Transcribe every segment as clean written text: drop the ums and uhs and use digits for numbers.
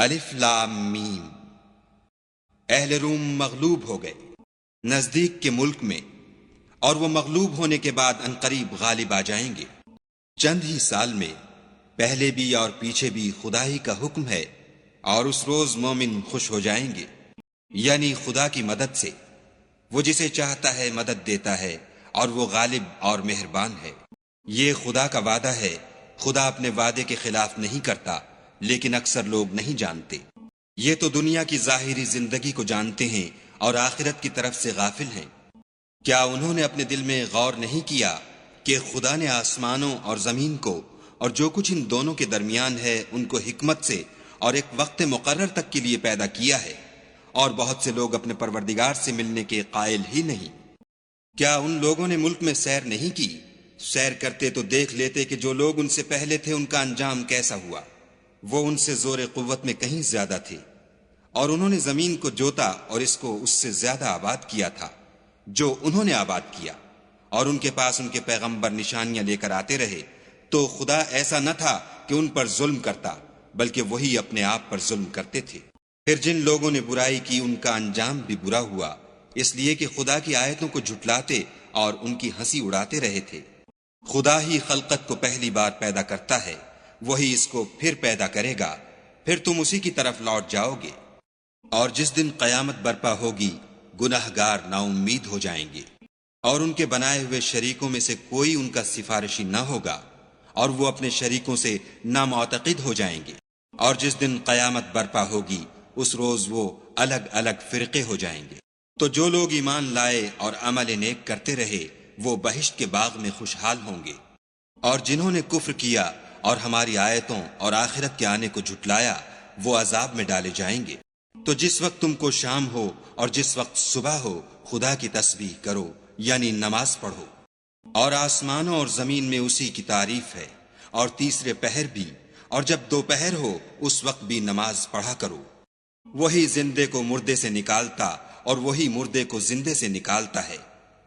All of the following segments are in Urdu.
الف لام میم۔ اہل روم مغلوب ہو گئے نزدیک کے ملک میں، اور وہ مغلوب ہونے کے بعد عنقریب غالب آ جائیں گے۔ چند ہی سال میں پہلے بھی اور پیچھے بھی خدا ہی کا حکم ہے، اور اس روز مومن خوش ہو جائیں گے، یعنی خدا کی مدد سے۔ وہ جسے چاہتا ہے مدد دیتا ہے، اور وہ غالب اور مہربان ہے۔ یہ خدا کا وعدہ ہے، خدا اپنے وعدے کے خلاف نہیں کرتا، لیکن اکثر لوگ نہیں جانتے۔ یہ تو دنیا کی ظاہری زندگی کو جانتے ہیں اور آخرت کی طرف سے غافل ہیں۔ کیا انہوں نے اپنے دل میں غور نہیں کیا کہ خدا نے آسمانوں اور زمین کو اور جو کچھ ان دونوں کے درمیان ہے ان کو حکمت سے اور ایک وقت مقرر تک کے لیے پیدا کیا ہے، اور بہت سے لوگ اپنے پروردگار سے ملنے کے قائل ہی نہیں۔ کیا ان لوگوں نے ملک میں سیر نہیں کی؟ سیر کرتے تو دیکھ لیتے کہ جو لوگ ان سے پہلے تھے ان کا انجام کیسا ہوا۔ وہ ان سے زور قوت میں کہیں زیادہ تھے، اور انہوں نے زمین کو جوتا اور اس کو اس سے زیادہ آباد کیا تھا جو انہوں نے آباد کیا، اور ان کے پاس ان کے پیغمبر نشانیاں لے کر آتے رہے، تو خدا ایسا نہ تھا کہ ان پر ظلم کرتا، بلکہ وہی اپنے آپ پر ظلم کرتے تھے۔ پھر جن لوگوں نے برائی کی ان کا انجام بھی برا ہوا، اس لیے کہ خدا کی آیتوں کو جھٹلاتے اور ان کی ہنسی اڑاتے رہے تھے۔ خدا ہی خلقت کو پہلی بار پیدا کرتا ہے، وہی اس کو پھر پیدا کرے گا، پھر تم اسی کی طرف لوٹ جاؤ گے۔ اور جس دن قیامت برپا ہوگی، گناہگار نا امید ہو جائیں گے، اور ان کے بنائے ہوئے شریکوں میں سے کوئی ان کا سفارشی نہ ہوگا، اور وہ اپنے شریکوں سے نامعتقد ہو جائیں گے۔ اور جس دن قیامت برپا ہوگی، اس روز وہ الگ الگ فرقے ہو جائیں گے۔ تو جو لوگ ایمان لائے اور عمل نیک کرتے رہے، وہ بہشت کے باغ میں خوشحال ہوں گے، اور جنہوں نے کفر کیا اور ہماری آیتوں اور آخرت کے آنے کو جھٹلایا، وہ عذاب میں ڈالے جائیں گے۔ تو جس وقت تم کو شام ہو اور جس وقت صبح ہو، خدا کی تسبیح کرو، یعنی نماز پڑھو۔ اور آسمانوں اور زمین میں اسی کی تعریف ہے، اور تیسرے پہر بھی، اور جب دوپہر ہو اس وقت بھی نماز پڑھا کرو۔ وہی زندے کو مردے سے نکالتا اور وہی مردے کو زندے سے نکالتا ہے،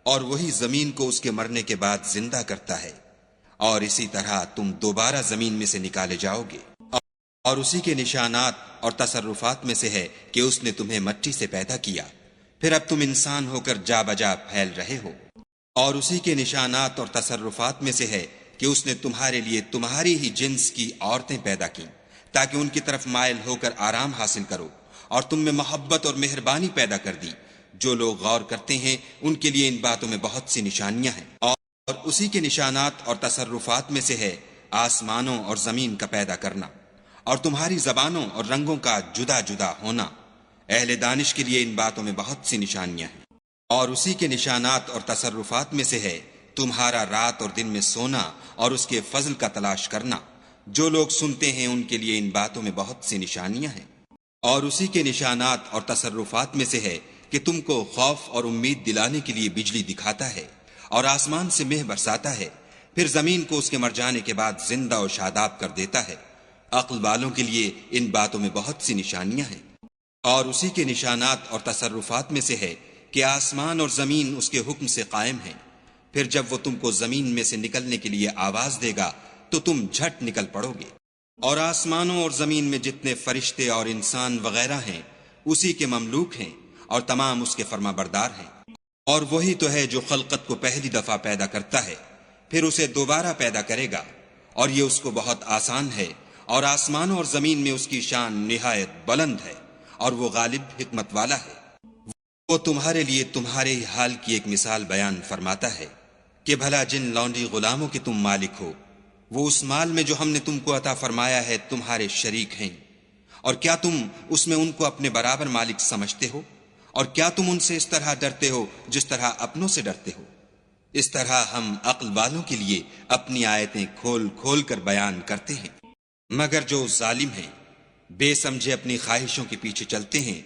اور وہی زمین کو اس کے مرنے کے بعد زندہ کرتا ہے، اور اسی طرح تم دوبارہ زمین میں سے نکالے جاؤ گے۔ اور اسی کے نشانات اور تصرفات میں سے ہے کہ اس نے تمہیں مٹی سے پیدا کیا، پھر اب تم انسان ہو کر جا بجا پھیل رہے ہو۔ اور اسی کے نشانات اور تصرفات میں سے ہے کہ اس نے تمہارے لیے تمہاری ہی جنس کی عورتیں پیدا کی، تاکہ ان کی طرف مائل ہو کر آرام حاصل کرو، اور تم میں محبت اور مہربانی پیدا کر دی۔ جو لوگ غور کرتے ہیں ان کے لیے ان باتوں میں بہت سی نشانیاں ہیں۔ اور اسی کے نشانات اور تصرفات میں سے ہے آسمانوں اور زمین کا پیدا کرنا، اور تمہاری زبانوں اور رنگوں کا جدا جدا ہونا۔ اہل دانش کے لیے ان باتوں میں بہت سی نشانیاں ہیں۔ اور اسی کے نشانات اور تصرفات میں سے ہے تمہارا رات اور دن میں سونا اور اس کے فضل کا تلاش کرنا۔ جو لوگ سنتے ہیں ان کے لیے ان باتوں میں بہت سی نشانیاں ہیں۔ اور اسی کے نشانات اور تصرفات میں سے ہے کہ تم کو خوف اور امید دلانے کے لیے بجلی دکھاتا ہے، اور آسمان سے مہ برساتا ہے، پھر زمین کو اس کے مر جانے کے بعد زندہ و شاداب کر دیتا ہے۔ عقل والوں کے لیے ان باتوں میں بہت سی نشانیاں ہیں۔ اور اسی کے نشانات اور تصرفات میں سے ہے کہ آسمان اور زمین اس کے حکم سے قائم ہیں، پھر جب وہ تم کو زمین میں سے نکلنے کے لیے آواز دے گا تو تم جھٹ نکل پڑو گے۔ اور آسمانوں اور زمین میں جتنے فرشتے اور انسان وغیرہ ہیں اسی کے مملوک ہیں، اور تمام اس کے فرما بردار ہیں۔ اور وہی تو ہے جو خلقت کو پہلی دفعہ پیدا کرتا ہے، پھر اسے دوبارہ پیدا کرے گا، اور یہ اس کو بہت آسان ہے۔ اور آسمانوں اور زمین میں اس کی شان نہایت بلند ہے، اور وہ غالب حکمت والا ہے۔ وہ تمہارے لیے تمہارے ہی حال کی ایک مثال بیان فرماتا ہے کہ بھلا جن لونڈی غلاموں کے تم مالک ہو، وہ اس مال میں جو ہم نے تم کو عطا فرمایا ہے تمہارے شریک ہیں، اور کیا تم اس میں ان کو اپنے برابر مالک سمجھتے ہو؟ اور کیا تم ان سے اس طرح ڈرتے ہو جس طرح اپنوں سے ڈرتے ہو؟ اس طرح ہم عقل والوں کے لیے اپنی آیتیں کھول کھول کر بیان کرتے ہیں۔ مگر جو ظالم ہیں، بے سمجھے اپنی خواہشوں کے پیچھے چلتے ہیں،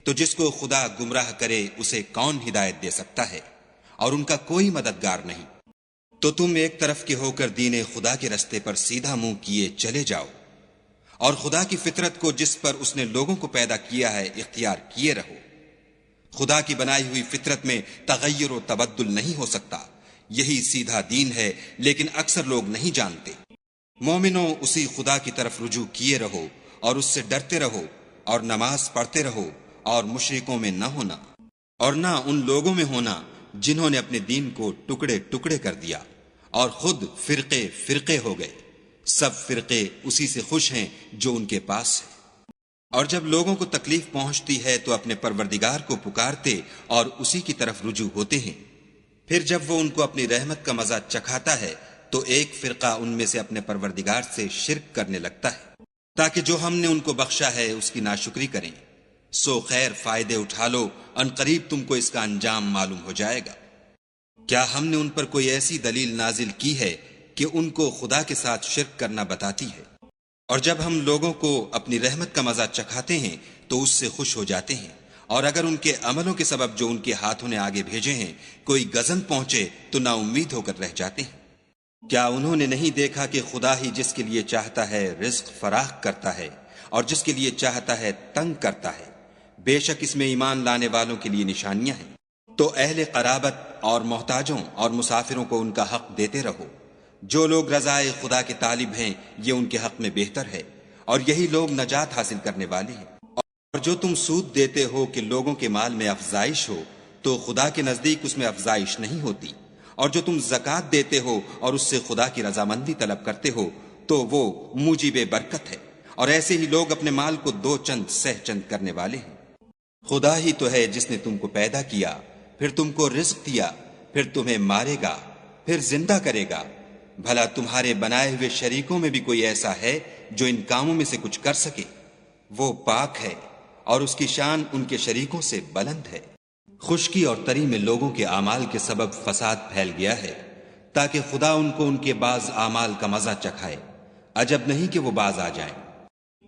تو جس کو خدا گمراہ کرے اسے کون ہدایت دے سکتا ہے، اور ان کا کوئی مددگار نہیں۔ تو تم ایک طرف کے ہو کر دین خدا کے رستے پر سیدھا منہ کیے چلے جاؤ، اور خدا کی فطرت کو جس پر اس نے لوگوں کو پیدا کیا ہے اختیار کیے رہو۔ خدا کی بنائی ہوئی فطرت میں تغیر و تبدل نہیں ہو سکتا، یہی سیدھا دین ہے، لیکن اکثر لوگ نہیں جانتے۔ مومنوں اسی خدا کی طرف رجوع کیے رہو، اور اس سے ڈرتے رہو اور نماز پڑھتے رہو اور مشرکوں میں نہ ہونا، اور نہ ان لوگوں میں ہونا جنہوں نے اپنے دین کو ٹکڑے ٹکڑے کر دیا اور خود فرقے فرقے ہو گئے۔ سب فرقے اسی سے خوش ہیں جو ان کے پاس ہے۔ اور جب لوگوں کو تکلیف پہنچتی ہے تو اپنے پروردگار کو پکارتے اور اسی کی طرف رجوع ہوتے ہیں۔ پھر جب وہ ان کو اپنی رحمت کا مزہ چکھاتا ہے تو ایک فرقہ ان میں سے اپنے پروردگار سے شرک کرنے لگتا ہے تاکہ جو ہم نے ان کو بخشا ہے اس کی ناشکری کریں۔ سو خیر فائدے اٹھا لو، ان قریب تم کو اس کا انجام معلوم ہو جائے گا۔ کیا ہم نے ان پر کوئی ایسی دلیل نازل کی ہے کہ ان کو خدا کے ساتھ شرک کرنا بتاتی ہے؟ اور جب ہم لوگوں کو اپنی رحمت کا مزہ چکھاتے ہیں تو اس سے خوش ہو جاتے ہیں، اور اگر ان کے عملوں کے سبب جو ان کے ہاتھوں نے آگے بھیجے ہیں کوئی گزن پہنچے تو نا امید ہو کر رہ جاتے ہیں۔ کیا انہوں نے نہیں دیکھا کہ خدا ہی جس کے لیے چاہتا ہے رزق فراخ کرتا ہے اور جس کے لیے چاہتا ہے تنگ کرتا ہے؟ بے شک اس میں ایمان لانے والوں کے لیے نشانیاں ہیں۔ تو اہل قرابت اور محتاجوں اور مسافروں کو ان کا حق دیتے رہو۔ جو لوگ رضائے خدا کے طالب ہیں یہ ان کے حق میں بہتر ہے، اور یہی لوگ نجات حاصل کرنے والے ہیں۔ اور جو تم سود دیتے ہو کہ لوگوں کے مال میں افزائش ہو تو خدا کے نزدیک اس میں افزائش نہیں ہوتی، اور جو تم زکوٰۃ دیتے ہو اور اس سے خدا کی رضامندی طلب کرتے ہو تو وہ موجب برکت ہے، اور ایسے ہی لوگ اپنے مال کو دو چند سہ چند کرنے والے ہیں۔ خدا ہی تو ہے جس نے تم کو پیدا کیا، پھر تم کو رزق دیا، پھر تمہیں مارے گا، پھر زندہ کرے گا۔ بھلا تمہارے بنائے ہوئے شریکوں میں بھی کوئی ایسا ہے جو ان کاموں میں سے کچھ کر سکے؟ وہ پاک ہے اور اس کی شان ان کے شریکوں سے بلند ہے۔ خشکی اور تری میں لوگوں کے اعمال کے سبب فساد پھیل گیا ہے تاکہ خدا ان کو ان کے بعض اعمال کا مزہ چکھائے۔ عجب نہیں کہ وہ باز آ جائیں۔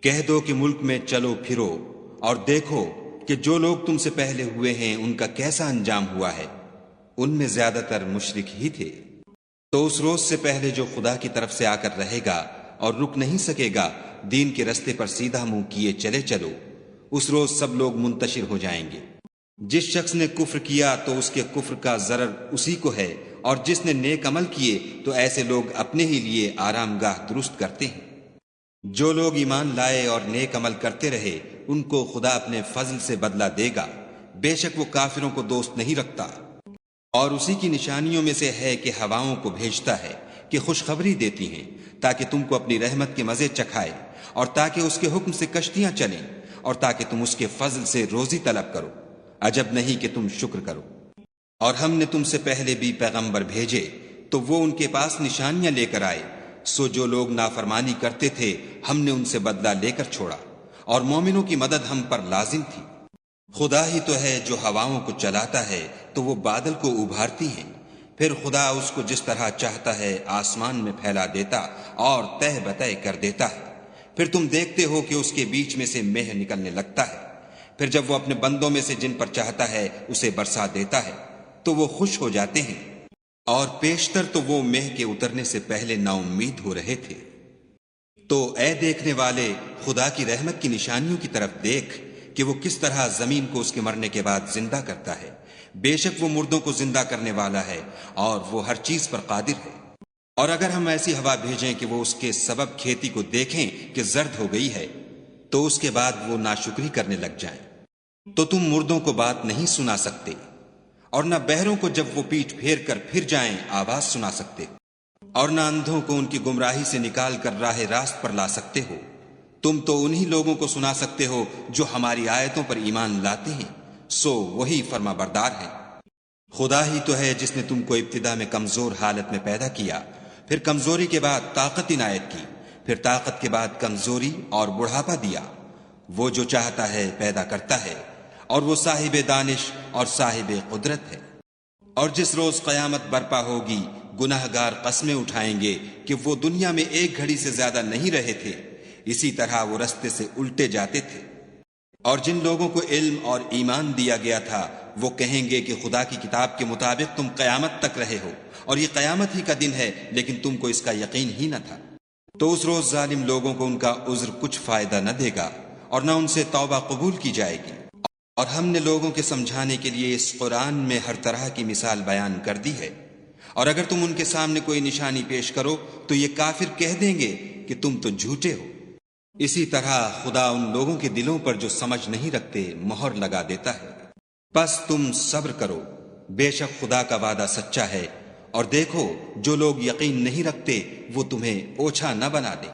کہہ دو کہ ملک میں چلو پھرو اور دیکھو کہ جو لوگ تم سے پہلے ہوئے ہیں ان کا کیسا انجام ہوا ہے، ان میں زیادہ تر مشرک ہی تھے۔ تو اس روز سے پہلے جو خدا کی طرف سے آ کر رہے گا اور رک نہیں سکے گا، دین کے رستے پر سیدھا منہ کیے چلے چلو، اس روز سب لوگ منتشر ہو جائیں گے۔ جس شخص نے کفر کیا تو اس کے کفر کا ضرر اسی کو ہے، اور جس نے نیک عمل کیے تو ایسے لوگ اپنے ہی لیے آرام گاہ درست کرتے ہیں۔ جو لوگ ایمان لائے اور نیک عمل کرتے رہے ان کو خدا اپنے فضل سے بدلہ دے گا، بے شک وہ کافروں کو دوست نہیں رکھتا۔ اور اسی کی نشانیوں میں سے ہے کہ ہواؤں کو بھیجتا ہے کہ خوشخبری دیتی ہیں تاکہ تم کو اپنی رحمت کے مزے چکھائے، اور تاکہ اس کے حکم سے کشتیاں چلیں، اور تاکہ تم اس کے فضل سے روزی طلب کرو۔ عجب نہیں کہ تم شکر کرو۔ اور ہم نے تم سے پہلے بھی پیغمبر بھیجے تو وہ ان کے پاس نشانیاں لے کر آئے، سو جو لوگ نافرمانی کرتے تھے ہم نے ان سے بدلہ لے کر چھوڑا، اور مومنوں کی مدد ہم پر لازم تھی۔ خدا ہی تو ہے جو ہواؤں کو چلاتا ہے تو وہ بادل کو ابھارتی ہیں، پھر خدا اس کو جس طرح چاہتا ہے آسمان میں پھیلا دیتا اور تہ بتہ کر دیتا ہے۔ پھر تم دیکھتے ہو کہ اس کے بیچ میں سے مہ نکلنے لگتا ہے، پھر جب وہ اپنے بندوں میں سے جن پر چاہتا ہے اسے برسا دیتا ہے تو وہ خوش ہو جاتے ہیں، اور پیشتر تو وہ مہ کے اترنے سے پہلے نا امید ہو رہے تھے۔ تو اے دیکھنے والے، خدا کی رحمت کی نشانیوں کی طرف دیکھ کہ وہ کس طرح زمین کو اس کے مرنے کے بعد زندہ کرتا ہے۔ بے شک وہ مردوں کو زندہ کرنے والا ہے اور وہ ہر چیز پر قادر ہے۔ اور اگر ہم ایسی ہوا بھیجیں کہ وہ اس کے سبب کھیتی کو دیکھیں کہ زرد ہو گئی ہے تو اس کے بعد وہ ناشکری کرنے لگ جائیں، تو تم مردوں کو بات نہیں سنا سکتے، اور نہ بہروں کو جب وہ پیٹھ پھیر کر پھر جائیں آواز سنا سکتے، اور نہ اندھوں کو ان کی گمراہی سے نکال کر راہ راست پر لا سکتے ہو۔ تم تو انہی لوگوں کو سنا سکتے ہو جو ہماری آیتوں پر ایمان لاتے ہیں، سو وہی فرما بردار ہیں۔ خدا ہی تو ہے جس نے تم کو ابتدا میں کمزور حالت میں پیدا کیا، پھر کمزوری کے بعد طاقت عنایت کی، پھر طاقت کے بعد کمزوری اور بڑھاپا دیا۔ وہ جو چاہتا ہے پیدا کرتا ہے، اور وہ صاحب دانش اور صاحب قدرت ہے۔ اور جس روز قیامت برپا ہوگی گناہ گار قسمیں اٹھائیں گے کہ وہ دنیا میں ایک گھڑی سے زیادہ نہیں رہے تھے، اسی طرح وہ رستے سے الٹے جاتے تھے۔ اور جن لوگوں کو علم اور ایمان دیا گیا تھا وہ کہیں گے کہ خدا کی کتاب کے مطابق تم قیامت تک رہے ہو، اور یہ قیامت ہی کا دن ہے لیکن تم کو اس کا یقین ہی نہ تھا۔ تو اس روز ظالم لوگوں کو ان کا عذر کچھ فائدہ نہ دے گا، اور نہ ان سے توبہ قبول کی جائے گی۔ اور ہم نے لوگوں کے سمجھانے کے لیے اس قرآن میں ہر طرح کی مثال بیان کر دی ہے، اور اگر تم ان کے سامنے کوئی نشانی پیش کرو تو یہ کافر کہہ دیں گے کہ تم تو جھوٹے ہو۔ اسی طرح خدا ان لوگوں کے دلوں پر جو سمجھ نہیں رکھتے مہر لگا دیتا ہے۔ بس تم صبر کرو، بے شک خدا کا وعدہ سچا ہے، اور دیکھو جو لوگ یقین نہیں رکھتے وہ تمہیں اوچھا نہ بنا دیں۔